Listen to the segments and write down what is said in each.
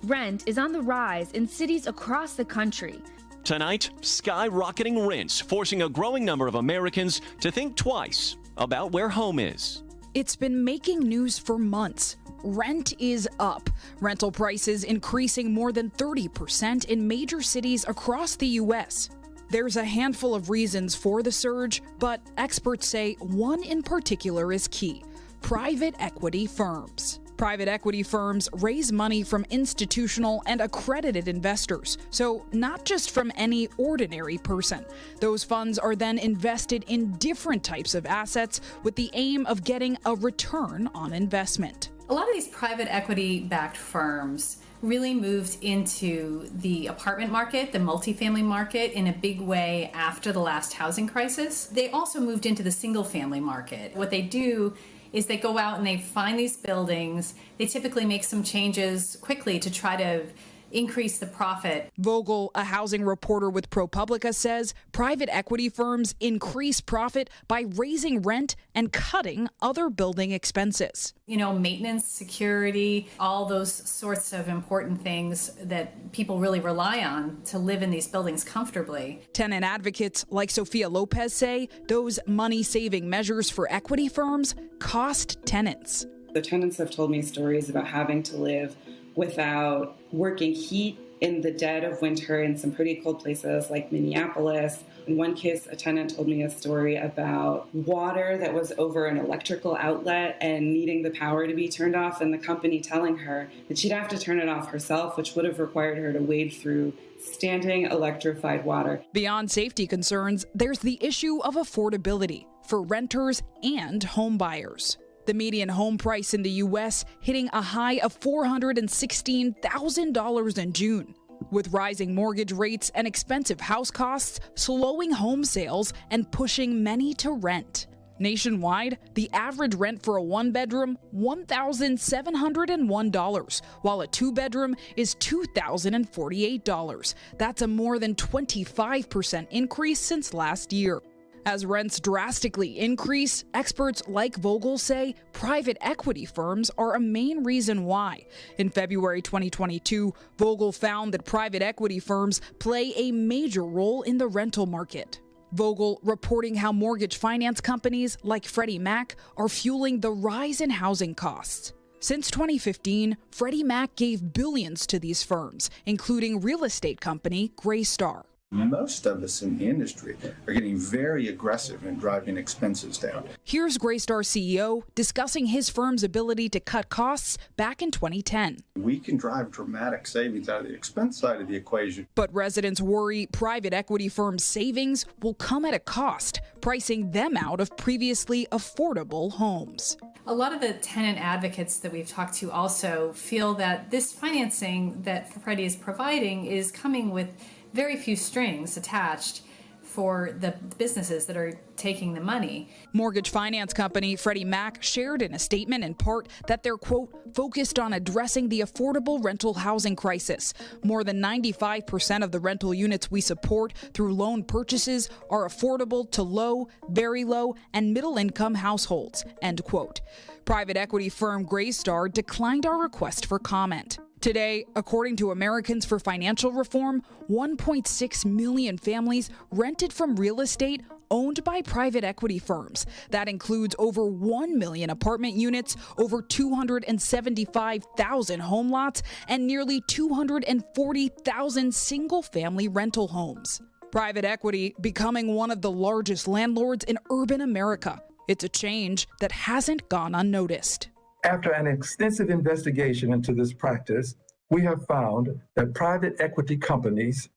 rent is on the rise in cities across the country. Tonight, skyrocketing rents forcing a growing number of Americans to think twice about where home is. It's been making news for months. Rent is up. Rental prices increasing more than 30% in major cities across the U.S. There's a handful of reasons for the surge, but experts say one in particular is key: private equity firms. Private equity firms raise money from institutional and accredited investors, so not just from any ordinary person. Those funds are then invested in different types of assets with the aim of getting a return on investment. A lot of these private equity-backed firms really moved into the apartment market, the multifamily market, in a big way after the last housing crisis. They also moved into the single-family market. What they do is they go out and they find these buildings. They typically make some changes quickly to try to increase the profit. Vogel, a housing reporter with ProPublica, says private equity firms increase profit by raising rent and cutting other building expenses. You know, maintenance, security, all those sorts of important things that people really rely on to live in these buildings comfortably. Tenant advocates like Sophia Lopez say those money-saving measures for equity firms cost tenants. The tenants have told me stories about having to live without working heat in the dead of winter in some pretty cold places like Minneapolis. In one case, a tenant told me a story about water that was over an electrical outlet and needing the power to be turned off, and the company telling her that she'd have to turn it off herself, which would have required her to wade through standing electrified water. Beyond safety concerns, there's the issue of affordability for renters and home buyers. The median home price in the U.S. hitting a high of $416,000 in June. With rising mortgage rates and expensive house costs slowing home sales and pushing many to rent. Nationwide, the average rent for a one-bedroom, $1,701, while a two-bedroom is $2,048. That's a more than 25% increase since last year. As rents drastically increase, experts like Vogel say private equity firms are a main reason why. In February 2022, Vogel found that private equity firms play a major role in the rental market. Vogel reporting how mortgage finance companies like Freddie Mac are fueling the rise in housing costs. Since 2015, Freddie Mac gave billions to these firms, including real estate company Greystar. Most of us in the industry are getting very aggressive in driving expenses down. Here's Greystar CEO discussing his firm's ability to cut costs back in 2010. We can drive dramatic savings out of the expense side of the equation. But residents worry private equity firms' savings will come at a cost, pricing them out of previously affordable homes. A lot of the tenant advocates that we've talked to also feel that this financing that Freddie is providing is coming with very few strings attached for the businesses that are taking the money. Mortgage finance company Freddie Mac shared in a statement in part that they're, quote, focused on addressing the affordable rental housing crisis. More than 95% of the rental units we support through loan purchases are affordable to low, very low, and middle-income households, end quote. Private equity firm Greystar declined our request for comment. Today, according to Americans for Financial Reform, 1.6 million families rented from real estate owned by private equity firms. That includes over 1 million apartment units, over 275,000 home lots, and nearly 240,000 single-family rental homes. Private equity becoming one of the largest landlords in urban America. It's a change that hasn't gone unnoticed. After an extensive investigation into this practice, we have found that private equity companies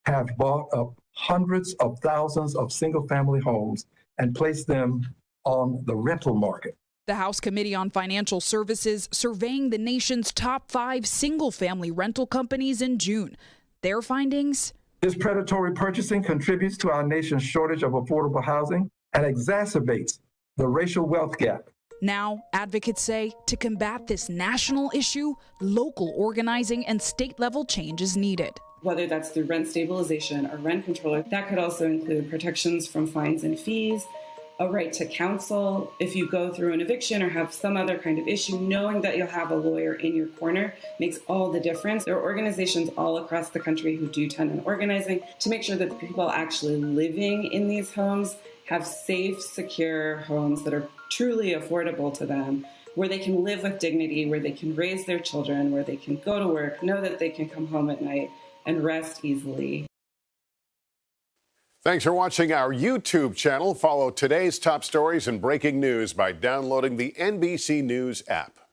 have bought up hundreds of thousands of single-family homes and placed them on the rental market. The House Committee on Financial Services surveying the nation's top 5 single-family rental companies in June. Their findings? This predatory purchasing contributes to our nation's shortage of affordable housing and exacerbates the racial wealth gap. Now, advocates say to combat this national issue, local organizing and state-level change is needed. Whether that's through rent stabilization or rent control, that could also include protections from fines and fees, a right to counsel if you go through an eviction or have some other kind of issue. Knowing that you'll have a lawyer in your corner makes all the difference. There are organizations all across the country who do tenant organizing to make sure that the people actually living in these homes have safe, secure homes that are truly affordable to them, where they can live with dignity, where they can raise their children, where they can go to work, know that they can come home at night and rest easily. Thanks for watching our YouTube channel. Follow today's top stories and breaking news by downloading the NBC News app.